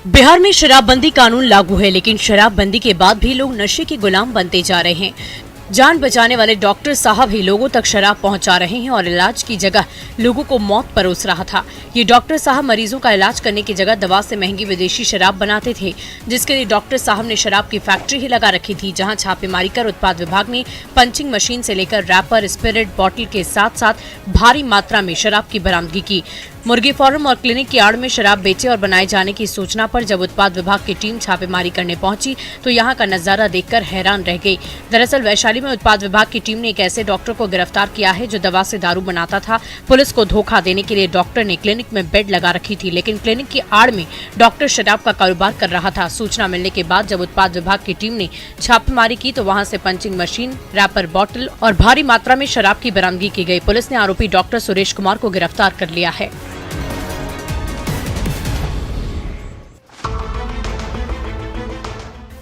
बिहार में शराबबंदी कानून लागू है, लेकिन शराबबंदी के बाद भी लोग नशे के गुलाम बनते जा रहे हैं। जान बचाने वाले डॉक्टर साहब ही लोगों तक शराब पहुंचा रहे हैं और इलाज की जगह लोगों को मौत परोस रहा था। ये डॉक्टर साहब मरीजों का इलाज करने की जगह दवा से महंगी विदेशी शराब बनाते थे, जिसके लिए डॉक्टर साहब ने शराब की फैक्ट्री ही लगा रखी थी, जहां छापेमारी कर उत्पाद विभाग ने पंचिंग मशीन से लेकर रैपर, स्पिरिट बॉटल के साथ साथ भारी मात्रा में शराब की बरामदगी की। मुर्गी फार्म और क्लिनिक की आड़ में शराब बेचे और बनाए जाने की सूचना पर जब उत्पाद विभाग की टीम छापेमारी करने पहुंची तो यहां का नजारा देखकर हैरान रह गई। दरअसल वैशाली में उत्पाद विभाग की टीम ने एक ऐसे डॉक्टर को गिरफ्तार किया है जो दवा से दारू बनाता था। पुलिस को धोखा देने के लिए डॉक्टर ने क्लिनिक में बेड लगा रखी थी, लेकिन क्लिनिक की आड़ में डॉक्टर शराब का कारोबार कर रहा था। सूचना मिलने के बाद जब उत्पाद विभाग की टीम ने छापेमारी की तो वहां से पंचिंग मशीन, रैपर बॉटल और भारी मात्रा में शराब की बरामदगी की गई। पुलिस ने आरोपी डॉक्टर सुरेश कुमार को गिरफ्तार कर लिया है।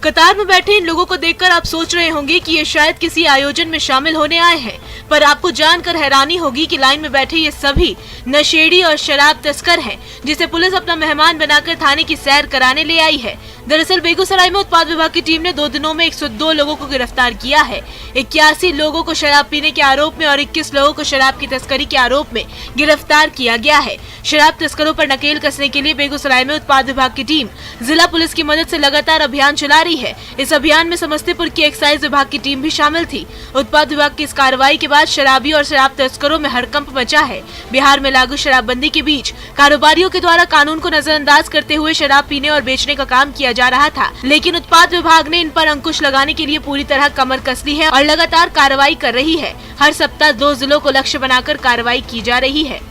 कतार में बैठे इन लोगों को देखकर आप सोच रहे होंगे कि ये शायद किसी आयोजन में शामिल होने आए हैं, पर आपको जानकर हैरानी होगी कि लाइन में बैठे ये सभी नशेड़ी और शराब तस्कर हैं, जिसे पुलिस अपना मेहमान बनाकर थाने की सैर कराने ले आई है। दरअसल बेगूसराय में उत्पाद विभाग की टीम ने 2 दिनों में 102 लोगों को गिरफ्तार किया है। 81 लोगों को शराब पीने के आरोप में और 21 लोगों को शराब की तस्करी के आरोप में गिरफ्तार किया गया है। शराब तस्करों पर नकेल कसने के लिए बेगूसराय में उत्पाद विभाग की टीम जिला पुलिस की मदद से लगातार अभियान चला रही है। इस अभियान में समस्तीपुर की एक्साइज विभाग की टीम भी शामिल थी। उत्पाद विभाग की इस कार्रवाई के बाद शराबी और शराब तस्करों में हड़कंप मचा है। बिहार में लागू शराबबंदी के बीच कारोबारियों के द्वारा कानून को नजरअंदाज करते हुए शराब पीने और बेचने का काम किया जा रहा था, लेकिन उत्पाद विभाग ने इन पर अंकुश लगाने के लिए पूरी तरह कमर कस ली है और लगातार कार्रवाई कर रही है। हर सप्ताह 2 जिलों को लक्ष्य बनाकर कार्रवाई की जा रही है।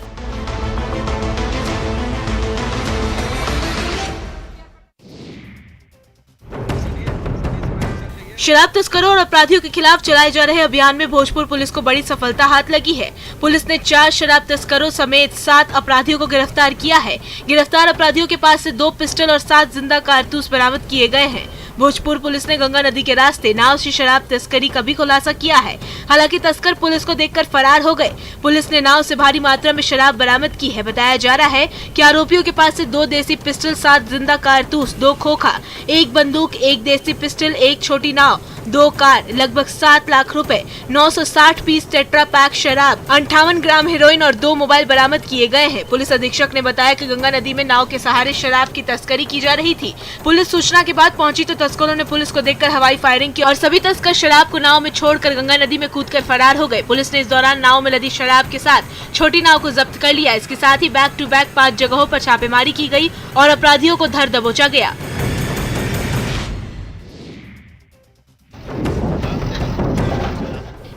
शराब तस्करों और अपराधियों के खिलाफ चलाए जा रहे अभियान में भोजपुर पुलिस को बड़ी सफलता हाथ लगी है। पुलिस ने 4 शराब तस्करों समेत 7 अपराधियों को गिरफ्तार किया है। गिरफ्तार अपराधियों के पास से 2 पिस्टल और 7 जिंदा कारतूस बरामद किए गए हैं। भोजपुर पुलिस ने गंगा नदी के रास्ते नाव से शराब तस्करी का भी खुलासा किया है। हालांकि तस्कर पुलिस को देखकर फरार हो गए। पुलिस ने नाव से भारी मात्रा में शराब बरामद की है। बताया जा रहा है कि आरोपियों के पास से 2 देसी पिस्टल, 7 जिंदा कारतूस, 2 खोखा, 1 बंदूक, 1 देसी पिस्टल, 1 छोटी नाव, 2 कार, लगभग 7 लाख रुपए, 960 पीस टेट्रा पैक शराब, 58 ग्राम हेरोइन और 2 मोबाइल बरामद किए गए हैं। पुलिस अधीक्षक ने बताया कि गंगा नदी में नाव के सहारे शराब की तस्करी की जा रही थी। पुलिस सूचना के बाद पहुंची तो तस्करों ने पुलिस को देखकर हवाई फायरिंग की और सभी तस्कर शराब को नाव में छोड़कर गंगा नदी में कूदकर फरार हो गए। पुलिस ने इस दौरान नाव में लदी शराब के साथ छोटी नाव को जब्त कर लिया। इसके साथ ही बैक टू बैक 5 जगहों पर छापेमारी की गई और अपराधियों को धर दबोचा गया।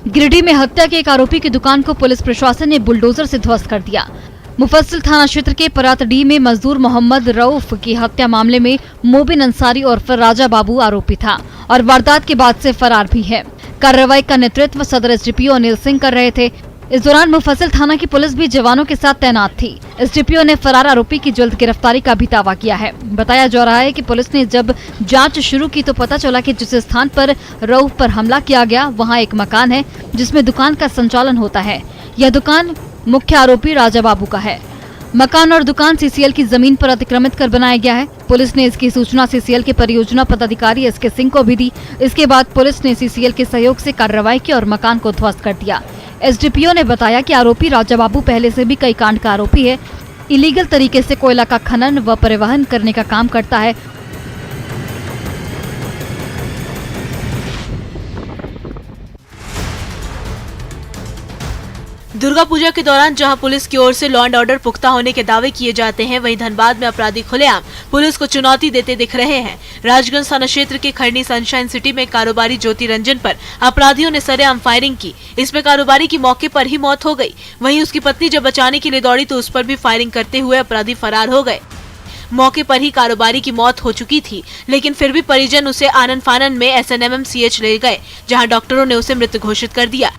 गिरिडीह में हत्या के एक आरोपी की दुकान को पुलिस प्रशासन ने बुलडोजर से ध्वस्त कर दिया। मुफस्सिल थाना क्षेत्र के परातडीह में मजदूर मोहम्मद रऊफ की हत्या मामले में मोबिन अंसारी और फिर राजा बाबू आरोपी था और वारदात के बाद से फरार भी है। कार्रवाई का नेतृत्व सदर एसडीपीओ अनिल सिंह कर रहे थे। इस दौरान मुफस्सिल थाना की पुलिस भी जवानों के साथ तैनात थी। एसडीपीओ ने फरार आरोपी की जल्द गिरफ्तारी का भी दावा किया है। बताया जा रहा है कि पुलिस ने जब जांच शुरू की तो पता चला कि जिस स्थान पर रऊफ पर हमला किया गया वहां एक मकान है जिसमें दुकान का संचालन होता है। यह दुकान मुख्य आरोपी राजा बाबू का है। मकान और दुकान सीसीएल की जमीन पर अतिक्रमित कर बनाया गया है। पुलिस ने इसकी सूचना सीसीएल के परियोजना पदाधिकारी एसके सिंह को भी दी। इसके बाद पुलिस ने सीसीएल के सहयोग से कार्रवाई की और मकान को ध्वस्त कर दिया। एसडीपीओ ने बताया कि आरोपी राजा बाबू पहले से भी कई कांड का आरोपी है। इलीगल तरीके से कोयला का खनन व परिवहन करने का काम करता है। दुर्गा पूजा के दौरान जहां पुलिस की ओर से लॉ एंड ऑर्डर पुख्ता होने के दावे किए जाते हैं, वहीं धनबाद में अपराधी खुलेआम पुलिस को चुनौती देते दिख रहे हैं। राजगंज थाना क्षेत्र के खरनी सनशाइन सिटी में कारोबारी ज्योति रंजन पर अपराधियों ने सरेआम फायरिंग की। इसमें कारोबारी की मौके पर ही मौत हो गई। वहीं उसकी पत्नी जब बचाने के लिए दौड़ी तो उस पर भी फायरिंग करते हुए अपराधी फरार हो गए। मौके पर ही कारोबारी की मौत हो चुकी थी, लेकिन फिर भी परिजन उसे आनन फानन में SNMMCH ले गए, जहाँ डॉक्टरों ने उसे मृत घोषित कर दिया।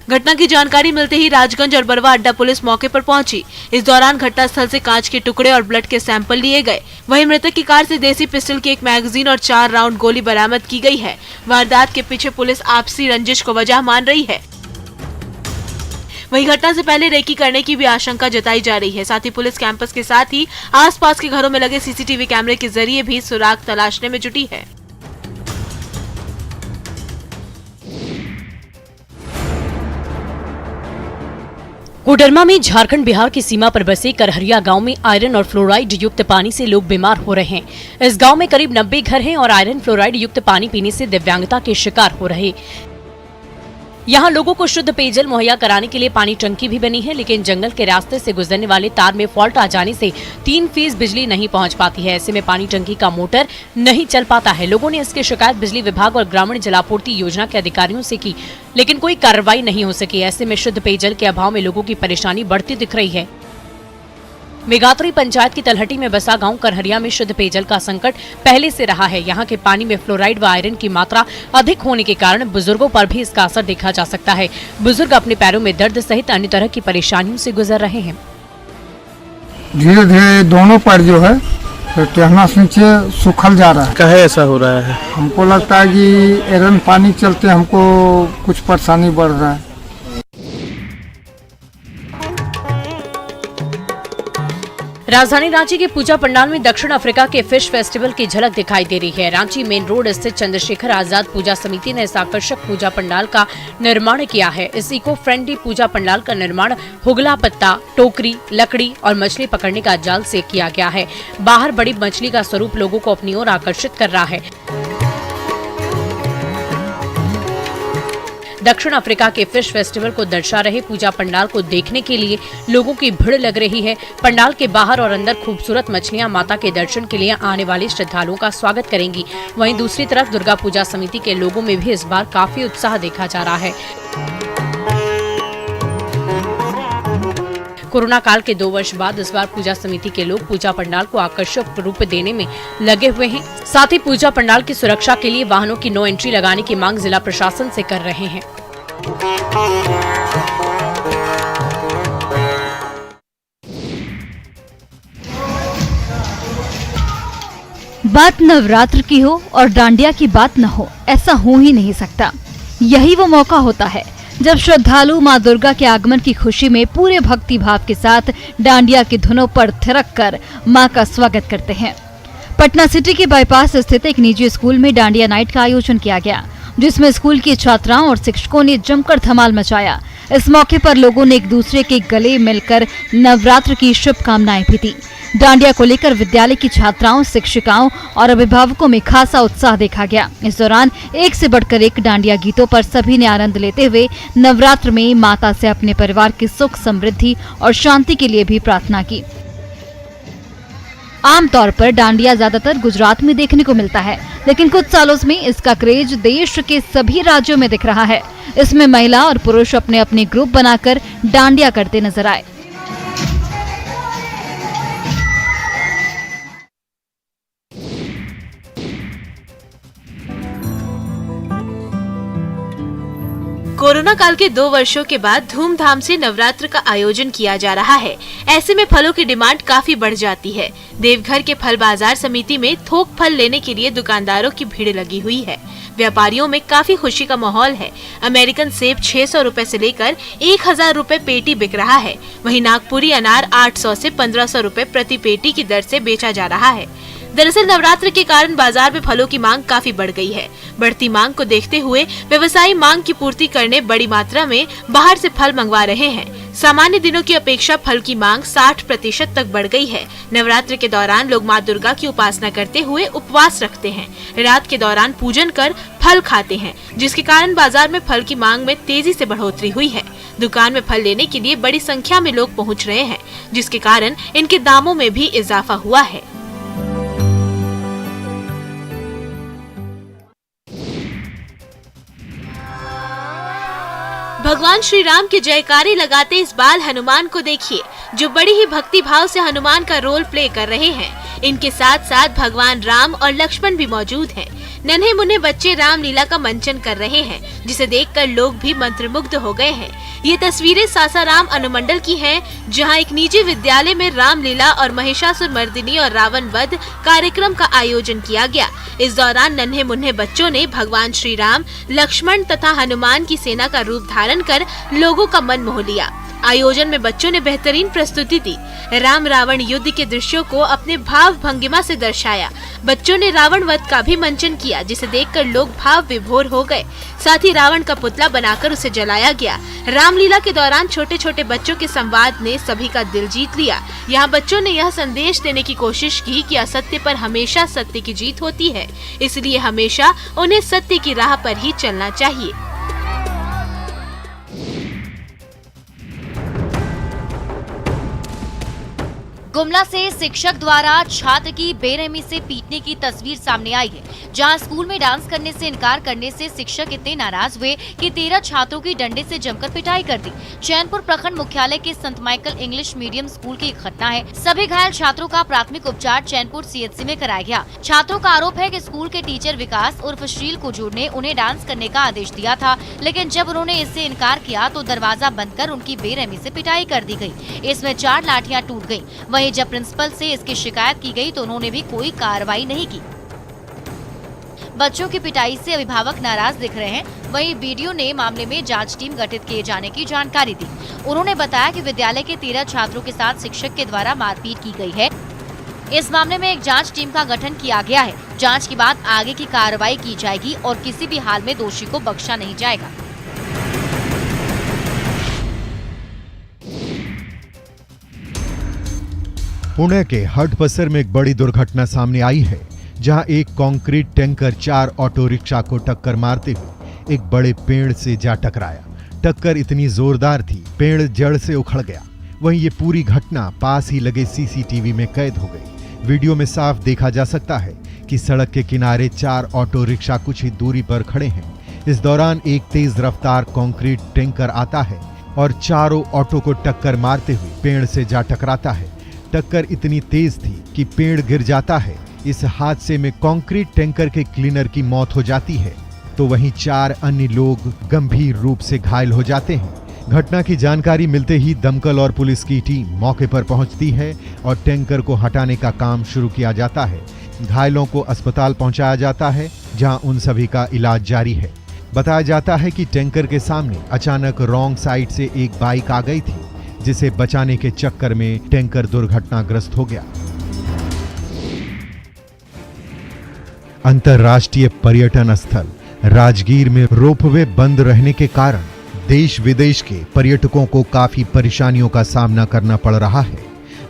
घटना की जानकारी मिलते ही राजगंज और बरवा अड्डा पुलिस मौके पर पहुंची। इस दौरान घटनास्थल से कांच के टुकड़े और ब्लड के सैंपल लिए गए। वहीं मृतक की कार से देसी पिस्टल की एक मैगजीन और 4 राउंड गोली बरामद की गई है। वारदात के पीछे पुलिस आपसी रंजिश को वजह मान रही है। वहीं घटना से पहले रेकी करने की भी आशंका जताई जा रही है। साथ ही पुलिस कैंपस के साथ ही आसपास के घरों में लगे सीसीटीवी कैमरे के जरिए भी सुराग तलाशने में जुटी है। कोडरमा में झारखंड बिहार की सीमा पर बसे करहरिया गांव में आयरन और फ्लोराइड युक्त पानी से लोग बीमार हो रहे हैं। इस गांव में करीब 90 घर हैं और आयरन फ्लोराइड युक्त पानी पीने से दिव्यांगता के शिकार हो रहे। यहाँ लोगों को शुद्ध पेयजल मुहैया कराने के लिए पानी टंकी भी बनी है, लेकिन जंगल के रास्ते से गुजरने वाले तार में फॉल्ट आ जाने से 3 फेज बिजली नहीं पहुँच पाती है। ऐसे में पानी टंकी का मोटर नहीं चल पाता है। लोगों ने इसकी शिकायत बिजली विभाग और ग्रामीण जलापूर्ति योजना के अधिकारियों से की, लेकिन कोई कार्रवाई नहीं हो सकी। ऐसे में शुद्ध पेयजल के अभाव में लोगों की परेशानी बढ़ती दिख रही है। मेगात्री पंचायत की तलहटी में बसा गांव करहरिया में शुद्ध पेयजल का संकट पहले से रहा है। यहां के पानी में फ्लोराइड व आयरन की मात्रा अधिक होने के कारण बुजुर्गों पर भी इसका असर देखा जा सकता है। बुजुर्ग अपने पैरों में दर्द सहित अन्य तरह की परेशानियों से गुजर रहे हैं। धीरे धीरे दोनों पैर जो है टहना से नीचे सूखल जा रहा है। काहे ऐसा हो रहा है? हमको लगता है कि आयरन पानी चलते हमको कुछ परेशानी बढ़ रहा है। राजधानी रांची के पूजा पंडाल में दक्षिण अफ्रीका के फिश फेस्टिवल की झलक दिखाई दे रही है। रांची मेन रोड स्थित चंद्रशेखर आजाद पूजा समिति ने इस आकर्षक पूजा पंडाल का निर्माण किया है। इस इको फ्रेंडली पूजा पंडाल का निर्माण हुगला पत्ता, टोकरी, लकड़ी और मछली पकड़ने का जाल से किया गया है। बाहर बड़ी मछली का स्वरूप लोगों को अपनी ओर आकर्षित कर रहा है। दक्षिण अफ्रीका के फिश फेस्टिवल को दर्शा रहे पूजा पंडाल को देखने के लिए लोगों की भीड़ लग रही है। पंडाल के बाहर और अंदर खूबसूरत मछलियां माता के दर्शन के लिए आने वाले श्रद्धालुओं का स्वागत करेंगी। वहीं दूसरी तरफ दुर्गा पूजा समिति के लोगों में भी इस बार काफी उत्साह देखा जा रहा है। कोरोना काल के 2 वर्ष बाद इस बार पूजा समिति के लोग पूजा पंडाल को आकर्षक रूप देने में लगे हुए हैं। साथ ही पूजा पंडाल की सुरक्षा के लिए वाहनों की नो एंट्री लगाने की मांग जिला प्रशासन से कर रहे हैं। बात नवरात्र की हो और डांडिया की बात न हो, ऐसा हो ही नहीं सकता। यही वो मौका होता है जब श्रद्धालु मां दुर्गा के आगमन की खुशी में पूरे भक्ति भाव के साथ डांडिया की धुनों पर थिरक कर मां का स्वागत करते हैं। पटना सिटी के बाईपास स्थित एक निजी स्कूल में डांडिया नाइट का आयोजन किया गया, जिसमें स्कूल की छात्राओं और शिक्षकों ने जमकर धमाल मचाया। इस मौके पर लोगों ने एक दूसरे के गले मिलकर नवरात्र की शुभकामनाएं भी दी। डांडिया को लेकर विद्यालय की छात्राओं, शिक्षिकाओं और अभिभावकों में खासा उत्साह देखा गया। इस दौरान एक से बढ़कर एक डांडिया गीतों पर सभी ने आनंद लेते हुए नवरात्र में माता से अपने परिवार की सुख, समृद्धि और शांति के लिए भी प्रार्थना की। आमतौर पर डांडिया ज्यादातर गुजरात में देखने को मिलता है, लेकिन कुछ सालों में इसका क्रेज देश के सभी राज्यों में दिख रहा है। इसमें महिला और पुरुष अपने अपने ग्रुप बनाकर डांडिया करते नजर आए। कोरोना काल के 2 वर्षों के बाद धूमधाम से नवरात्र का आयोजन किया जा रहा है। ऐसे में फलों की डिमांड काफी बढ़ जाती है। देवघर के फल बाजार समिति में थोक फल लेने के लिए दुकानदारों की भीड़ लगी हुई है। व्यापारियों में काफी खुशी का माहौल है। अमेरिकन सेब 600 रुपए से लेकर 1000 रुपए पेटी बिक रहा है। वहीं नागपुरी अनार 800 से 1500 रुपए प्रति पेटी की दर से बेचा जा रहा है। दरअसल नवरात्र के कारण बाजार में फलों की मांग काफी बढ़ गई है। बढ़ती मांग को देखते हुए व्यवसायी मांग की पूर्ति करने बड़ी मात्रा में बाहर से फल मंगवा रहे हैं। सामान्य दिनों की अपेक्षा फल की मांग 60% तक बढ़ गई है। नवरात्र के दौरान लोग मां दुर्गा की उपासना करते हुए उपवास रखते हैं। रात के दौरान पूजन कर फल खाते हैं, जिसके कारण बाजार में फल की मांग में तेजी से बढ़ोतरी हुई है। दुकान में फल लेने के लिए बड़ी संख्या में लोग पहुँच रहे हैं, जिसके कारण इनके दामों में भी इजाफा हुआ है। भगवान श्री राम के जयकारे लगाते इस बाल हनुमान को देखिए, जो बड़ी ही भक्ति भाव से हनुमान का रोल प्ले कर रहे हैं। इनके साथ साथ भगवान राम और लक्ष्मण भी मौजूद हैं। नन्हे मुन्ने बच्चे रामलीला का मंचन कर रहे हैं, जिसे देखकर लोग भी मंत्रमुग्ध हो गए हैं। ये तस्वीरें सासाराम अनुमंडल की हैं, जहां एक निजी विद्यालय में रामलीला और महिषासुर मर्दिनी और रावण वध कार्यक्रम का आयोजन किया गया। इस दौरान नन्हे मुन्ने बच्चों ने भगवान श्री राम, लक्ष्मण तथा हनुमान की सेना का रूप धारण कर लोगों का मन मोह लिया। आयोजन में बच्चों ने बेहतरीन प्रस्तुति दी। राम रावण युद्ध के दृश्यों को अपने भाव भंगिमा से दर्शाया। बच्चों ने रावण वध का भी मंचन किया, जिसे देखकर लोग भाव विभोर हो गए। साथ ही रावण का पुतला बनाकर उसे जलाया गया। रामलीला के दौरान छोटे छोटे बच्चों के संवाद ने सभी का दिल जीत लिया। यहाँ बच्चों ने यह संदेश देने की कोशिश की कि असत्य पर हमेशा सत्य की जीत होती है, इसलिए हमेशा उन्हें सत्य की राह पर ही चलना चाहिए। गुमला से शिक्षक द्वारा छात्र की बेरहमी से पीटने की तस्वीर सामने आई है, जहां स्कूल में डांस करने से इनकार करने से शिक्षक इतने नाराज हुए कि 13 छात्रों की डंडे से जमकर पिटाई कर दी। चैनपुर प्रखंड मुख्यालय के संत माइकल इंग्लिश मीडियम स्कूल की घटना है। सभी घायल छात्रों का प्राथमिक उपचार चैनपुर CHC में कराया गया। छात्रों का आरोप है कि स्कूल के टीचर विकास उर्फ शील कुजूर ने उन्हें डांस करने का आदेश दिया था, लेकिन जब उन्होंने इससे इनकार किया तो दरवाजा बंद कर उनकी बेरहमी से पिटाई कर दी गयी। इसमें 4 लाठियाँ टूट गयी। जब प्रिंसिपल से इसकी शिकायत की गई तो उन्होंने भी कोई कार्रवाई नहीं की। बच्चों की पिटाई से अभिभावक नाराज दिख रहे हैं। वहीं बीडीओ ने मामले में जांच टीम गठित किए जाने की जानकारी दी। उन्होंने बताया कि विद्यालय के 13 छात्रों के साथ शिक्षक के द्वारा मारपीट की गई है। इस मामले में एक जांच टीम का गठन किया गया है। जांच के बाद आगे की कार्रवाई की जाएगी और किसी भी हाल में दोषी को बख्शा नहीं जाएगा। पुणे के हडपसर में एक बड़ी दुर्घटना सामने आई है, जहां एक कंक्रीट टैंकर 4 ऑटो रिक्शा को टक्कर मारते हुए एक बड़े पेड़ से जा टकराया। टक्कर इतनी जोरदार थी, पेड़ जड़ से उखड़ गया। वहीं ये पूरी घटना पास ही लगे CCTV में कैद हो गई। वीडियो में साफ देखा जा सकता है कि सड़क के किनारे 4 ऑटो रिक्शा कुछ ही दूरी पर खड़े हैं। इस दौरान एक तेज रफ्तार कंक्रीट टैंकर आता है और चारों ऑटो को टक्कर मारते हुए पेड़ से जा टकराता है। टक्कर इतनी तेज थी कि पेड़ गिर जाता है। इस हादसे में कंक्रीट टैंकर के क्लीनर की मौत हो जाती है, तो वहीं 4 अन्य लोग गंभीर रूप से घायल हो जाते हैं। घटना की जानकारी मिलते ही दमकल और पुलिस की टीम मौके पर पहुंचती है और टैंकर को हटाने का काम शुरू किया जाता है। घायलों को अस्पताल पहुंचाया जाता है, जहां उन सभी का इलाज जारी है। बताया जाता है कि टैंकर के सामने अचानक रॉन्ग साइड से एक बाइक आ गई थी, जिसे बचाने के चक्कर में टैंकर दुर्घटनाग्रस्त हो गया। अंतर्राष्ट्रीय पर्यटन स्थल राजगीर में रोपवे बंद रहने के कारण देश विदेश के पर्यटकों को काफी परेशानियों का सामना करना पड़ रहा है।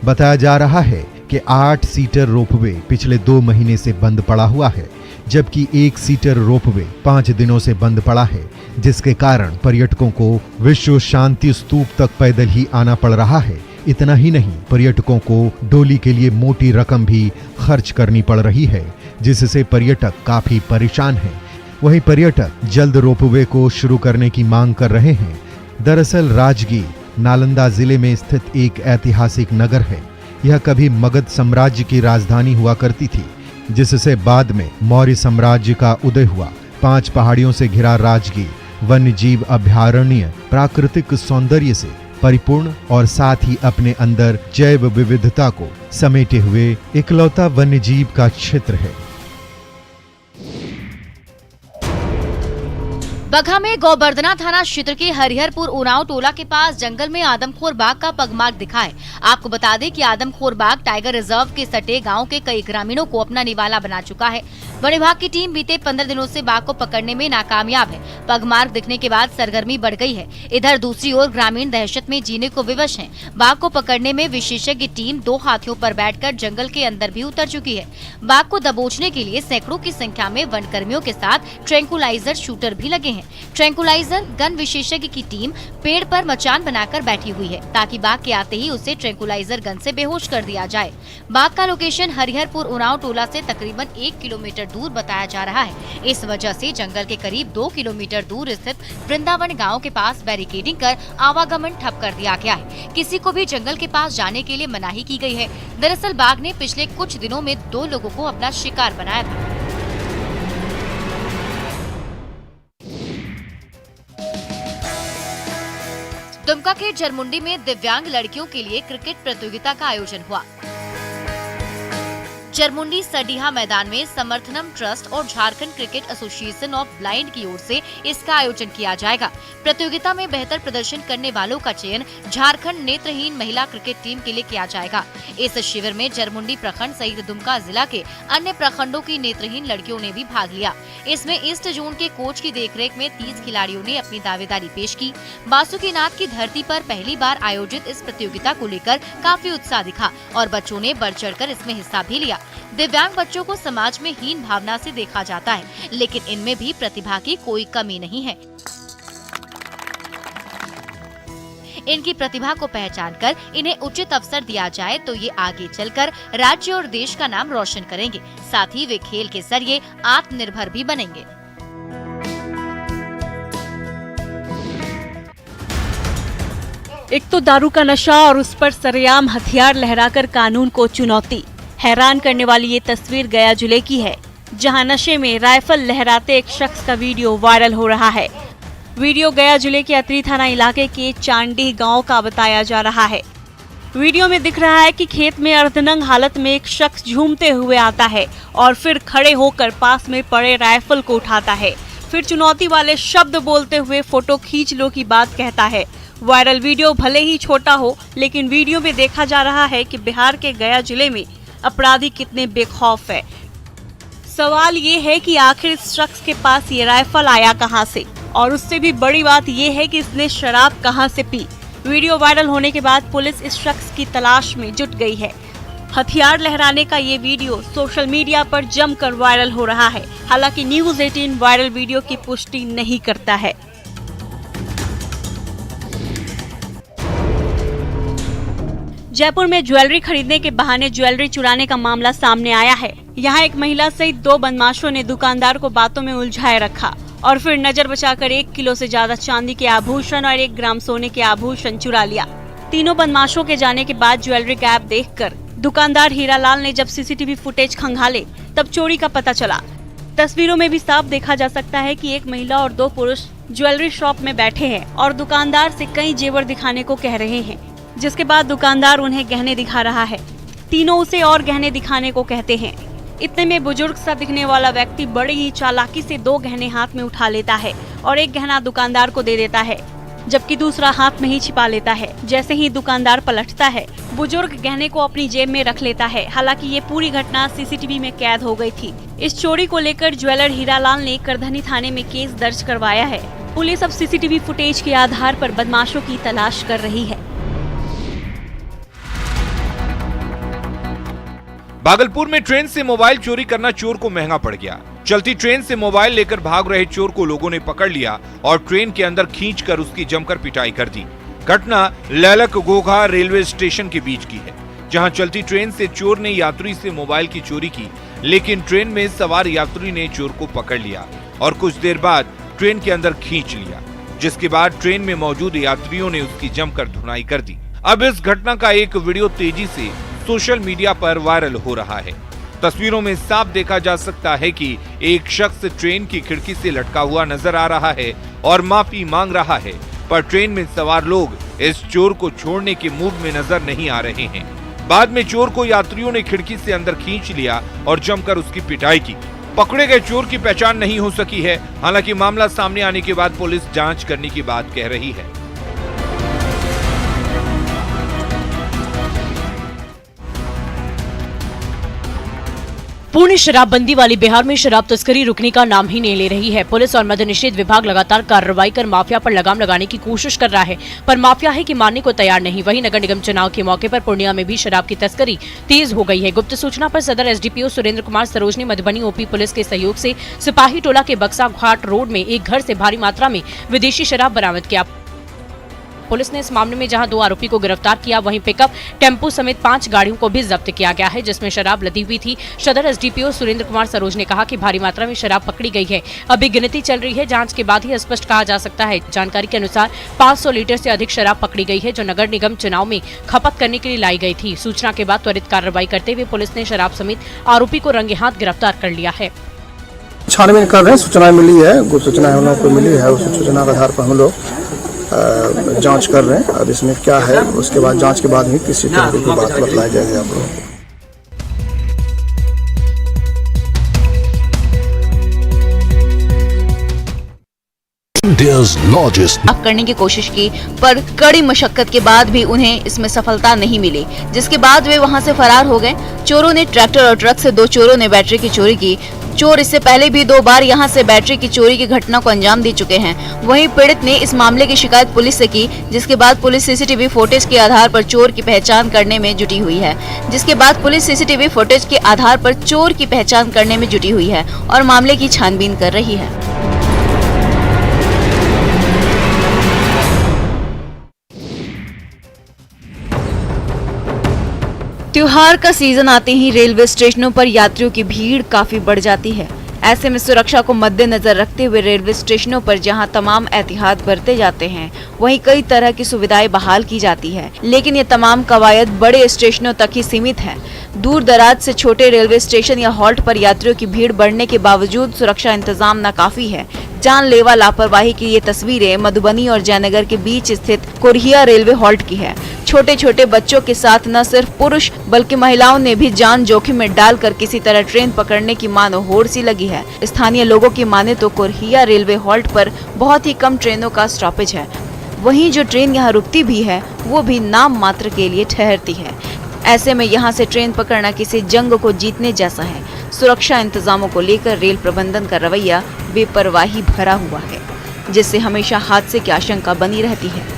बताया जा रहा है कि 8 सीटर रोपवे पिछले 2 महीने से बंद पड़ा हुआ है, जबकि 1 सीटर रोपवे 5 दिनों से बंद पड़ा है, जिसके कारण पर्यटकों को विश्व शांति स्तूप तक पैदल ही आना पड़ रहा है। इतना ही नहीं, पर्यटकों को डोली के लिए मोटी रकम भी खर्च करनी पड़ रही है, जिससे पर्यटक काफी परेशान हैं। वहीं पर्यटक जल्द रोपवे को शुरू करने की मांग कर रहे हैं। दरअसल राजगीर नालंदा जिले में स्थित एक ऐतिहासिक नगर है। यह कभी मगध साम्राज्य की राजधानी हुआ करती थी, जिससे बाद में मौर्य साम्राज्य का उदय हुआ। 5 पहाड़ियों से घिरा राजगीर वन्य जीव अभयारण्य प्राकृतिक सौंदर्य से परिपूर्ण और साथ ही अपने अंदर जैव विविधता को समेटे हुए इकलौता वन्य जीव का क्षेत्र है। बगहा में गोवर्धना थाना क्षेत्र के हरिहरपुर उरांव टोला के पास जंगल में आदमखोर बाघ का पगमार्क दिखा है। आपको बता दें कि आदमखोर बाघ टाइगर रिजर्व के सटे गांव के कई ग्रामीणों को अपना निवाला बना चुका है। वन विभाग की टीम बीते 15 दिनों से बाघ को पकड़ने में नाकामयाब है। पगमार्क दिखने के बाद सरगर्मी बढ़ गई है। इधर दूसरी ओर ग्रामीण दहशत में जीने को विवश हैं। बाघ को पकड़ने में विशेषज्ञ टीम 2 हाथियों पर बैठकर जंगल के अंदर भी उतर चुकी है। बाघ को दबोचने के लिए सैकड़ों की संख्या में वन कर्मियों के साथ ट्रैंकुलाइजर शूटर भी लगे हैं। ट्रैंकुलाइजर गन विशेषज्ञ की टीम पेड़ पर मचान बनाकर बैठी हुई है, ताकि बाघ के आते ही उसे ट्रैंकुलाइजर गन से बेहोश कर दिया जाए। बाघ का लोकेशन हरिहरपुर उरांव टोला से तकरीबन 1 किलोमीटर दूर बताया जा रहा है। इस वजह से जंगल के करीब 2 किलोमीटर दूर स्थित वृंदावन गांव के पास बैरिकेडिंग कर आवागमन ठप कर दिया गया है। किसी को भी जंगल के पास जाने के लिए मनाही की गई है। दरअसल बाघ ने पिछले कुछ दिनों में 2 लोगों को अपना शिकार बनाया था। दुमका के जरमुंडी में दिव्यांग लड़कियों के लिए क्रिकेट प्रतियोगिता का आयोजन हुआ। जरमुंडी सडीहा मैदान में समर्थनम ट्रस्ट और Jharkhand cricket association of blind की ओर से इसका आयोजन किया जाएगा। प्रतियोगिता में बेहतर प्रदर्शन करने वालों का चयन झारखंड नेत्रहीन महिला क्रिकेट टीम के लिए किया जाएगा। इस शिविर में जरमुंडी प्रखंड सहित दुमका जिला के अन्य प्रखंडों की नेत्रहीन लड़कियों ने भी भाग लिया। इसमें ईस्ट जोन के कोच की देखरेख में 30 खिलाड़ियों ने अपनी दावेदारी पेश की। बासुकीनाथ की धरती पर पहली बार आयोजित इस प्रतियोगिता को लेकर काफी उत्साह दिखा और बच्चों ने बढ़ चढ़कर इसमें हिस्सा भी लिया। दिव्यांग बच्चों को समाज में हीन भावना से देखा जाता है, लेकिन इनमें भी प्रतिभा की कोई कमी नहीं है। इनकी प्रतिभा को पहचानकर इन्हें उचित अवसर दिया जाए तो ये आगे चलकर राज्य और देश का नाम रोशन करेंगे। साथ ही वे खेल के जरिए आत्मनिर्भर भी बनेंगे। एक तो दारू का नशा और उस पर सरेआम हथियार लहराकर कानून को चुनौती। हैरान करने वाली ये तस्वीर गया जिले की है, जहां नशे में राइफल लहराते एक शख्स का वीडियो वायरल हो रहा है। वीडियो गया जिले के अतरी थाना इलाके के चांडी गांव का बताया जा रहा है। वीडियो में दिख रहा है कि खेत में अर्धनंग हालत में एक शख्स झूमते हुए आता है और फिर खड़े होकर पास में पड़े राइफल को उठाता है। फिर चुनौती वाले शब्द बोलते हुए फोटो खींच लो की बात कहता है। वायरल वीडियो भले ही छोटा हो, लेकिन वीडियो में देखा जा रहा है कि बिहार के गया जिले में अपराधी कितने बेखौफ है। सवाल ये है कि आखिर इस शख्स के पास ये राइफल आया कहां से, और उससे भी बड़ी बात ये है कि इसने शराब कहां से पी। वीडियो वायरल होने के बाद पुलिस इस शख्स की तलाश में जुट गई है। हथियार लहराने का ये वीडियो सोशल मीडिया पर जमकर वायरल हो रहा है। हालांकि न्यूज़ 18 वायरल वीडियो की पुष्टि नहीं करता है। जयपुर में ज्वेलरी खरीदने के बहाने ज्वेलरी चुराने का मामला सामने आया है। यहाँ एक महिला सहित 2 बदमाशों ने दुकानदार को बातों में उलझाए रखा और फिर नजर बचाकर 1 किलो से ज्यादा चांदी के आभूषण और 1 ग्राम सोने के आभूषण चुरा लिया। तीनों बदमाशों के जाने के बाद ज्वेलरी गायब देखकर दुकानदार हीरालाल ने जब सीसीटीवी फुटेज खंगाले तब चोरी का पता चला। तस्वीरों में भी साफ देखा जा सकता है कि एक महिला और 2 पुरुष ज्वेलरी शॉप में बैठे हैं और दुकानदार से कई जेवर दिखाने को कह रहे हैं, जिसके बाद दुकानदार उन्हें गहने दिखा रहा है। तीनों उसे और गहने दिखाने को कहते हैं। इतने में बुजुर्ग सा दिखने वाला व्यक्ति बड़ी ही चालाकी से 2 गहने हाथ में उठा लेता है और 1 गहना दुकानदार को दे देता है, जबकि दूसरा हाथ में ही छिपा लेता है। जैसे ही दुकानदार पलटता है, बुजुर्ग गहने को अपनी जेब में रख लेता है। हालांकि ये पूरी घटना सीसीटीवी में कैद हो गई थी। इस चोरी को लेकर ज्वेलर हीरालाल ने करधनी थाने में केस दर्ज करवाया है। पुलिस अब सीसीटीवी फुटेज के आधार पर बदमाशों की तलाश कर रही है। भागलपुर में ट्रेन से मोबाइल चोरी करना चोर को महंगा पड़ गया। चलती ट्रेन से मोबाइल लेकर भाग रहे चोर को लोगों ने पकड़ लिया और ट्रेन के अंदर खींचकर उसकी जमकर पिटाई कर दी। घटना लैलक घोघा रेलवे स्टेशन के बीच की है, जहां चलती ट्रेन से चोर ने यात्री से मोबाइल की चोरी की, लेकिन ट्रेन में सवार यात्री ने चोर को पकड़ लिया और कुछ देर बाद ट्रेन के अंदर खींच लिया, जिसके बाद ट्रेन में मौजूद यात्रियों ने उसकी जमकर धुनाई कर दी। अब इस घटना का एक वीडियो तेजी से सोशल मीडिया पर वायरल हो रहा है। तस्वीरों में साफ देखा जा सकता है कि एक शख्स ट्रेन की खिड़की से लटका हुआ नजर आ रहा है और माफी मांग रहा है, पर ट्रेन में सवार लोग इस चोर को छोड़ने के मूड में नजर नहीं आ रहे हैं। बाद में चोर को यात्रियों ने खिड़की से अंदर खींच लिया और जमकर उसकी पिटाई की। पकड़े गए चोर की पहचान नहीं हो सकी है। हालांकि मामला सामने आने के बाद पुलिस जांच करने की बात कह रही है। पूर्ण शराबबंदी वाली बिहार में शराब तस्करी रुकने का नाम ही नहीं ले रही है। पुलिस और मद्य निषेध विभाग लगातार कार्रवाई कर माफिया पर लगाम लगाने की कोशिश कर रहा है, पर माफिया है कि मानने को तैयार नहीं। वहीं नगर निगम चुनाव के मौके पर पूर्णिया में भी शराब की तस्करी तेज हो गई है। गुप्त सूचना पर सदर एसडीपीओ सुरेंद्र कुमार सरोज ने मधुबनी ओपी पुलिस के सहयोग से सिपाही टोला के बक्सा घाट रोड में एक घर से भारी मात्रा में विदेशी शराब बरामद किया। पुलिस ने इस मामले में जहां 2 आरोपी को गिरफ्तार किया, वहीं पिकअप टेम्पो समेत 5 गाड़ियों को भी जब्त किया गया है, जिसमें शराब लदी हुई थी। सदर एसडीपीओ सुरेंद्र कुमार सरोज ने कहा कि भारी मात्रा में शराब पकड़ी गई है। अभी गिनती चल रही है, जांच के बाद ही स्पष्ट कहा जा सकता है। जानकारी के अनुसार 500 लीटर से अधिक शराब पकड़ी गई है, जो नगर निगम चुनाव में खपत करने के लिए लाई गई थी। सूचना के बाद त्वरित कार्रवाई करते हुए पुलिस ने शराब समेत आरोपी को रंगे हाथ गिरफ्तार कर लिया है। छानबीन कर रहे हैं। सूचना मिली है, गुप्त सूचना हम लोग को मिली है। उस सूचना के आधार पर हम लोग जांच कर रहे हैं। अब इसमें क्या है उसके बाद जांच के बाद ही किसी तरीके की बात बतलाई जाएगी आप लोगों को। India's largest साफ करने की कोशिश की, पर कड़ी मशक्कत के बाद भी उन्हें इसमें सफलता नहीं मिली, जिसके बाद वे वहां से फरार हो गए। चोरों ने ट्रैक्टर और ट्रक से 2 चोरों ने बैटरी की चोरी की। चोर इससे पहले भी 2 बार यहां से बैटरी की चोरी की घटना को अंजाम दे चुके हैं। वहीं पीड़ित ने इस मामले की शिकायत पुलिस से की, जिसके बाद पुलिस सीसीटीवी फुटेज के आधार पर चोर की पहचान करने में जुटी हुई है। और मामले की छानबीन कर रही है। त्योहार का सीजन आते ही रेलवे स्टेशनों पर यात्रियों की भीड़ काफी बढ़ जाती है। ऐसे में सुरक्षा को मद्देनजर रखते हुए रेलवे स्टेशनों पर जहां तमाम एहतियात बरते जाते हैं, वहीं कई तरह की सुविधाएं बहाल की जाती है। लेकिन ये तमाम कवायद बड़े स्टेशनों तक ही सीमित है। दूर दराज से छोटे रेलवे स्टेशन या हॉल्ट पर यात्रियों की भीड़ बढ़ने के बावजूद सुरक्षा इंतजाम नाकाफी है। जानलेवा लापरवाही की ये तस्वीरें मधुबनी और जयनगर के बीच स्थित कुरहिया रेलवे हॉल्ट की है। छोटे छोटे बच्चों के साथ न सिर्फ पुरुष बल्कि महिलाओं ने भी जान जोखिम में डालकर किसी तरह ट्रेन पकड़ने की मानो होड़ सी लगी है। स्थानीय लोगों की माने तो कुरहिया रेलवे हॉल्ट पर बहुत ही कम ट्रेनों का स्टॉपेज है। वहीं जो ट्रेन यहाँ रुकती भी है वो भी नाम मात्र के लिए ठहरती है। ऐसे में यहाँ से ट्रेन पकड़ना किसी जंग को जीतने जैसा है। सुरक्षा इंतजामों को लेकर रेल प्रबंधन का रवैया बेपरवाही भरा हुआ है, जिससे हमेशा हादसे की आशंका बनी रहती है।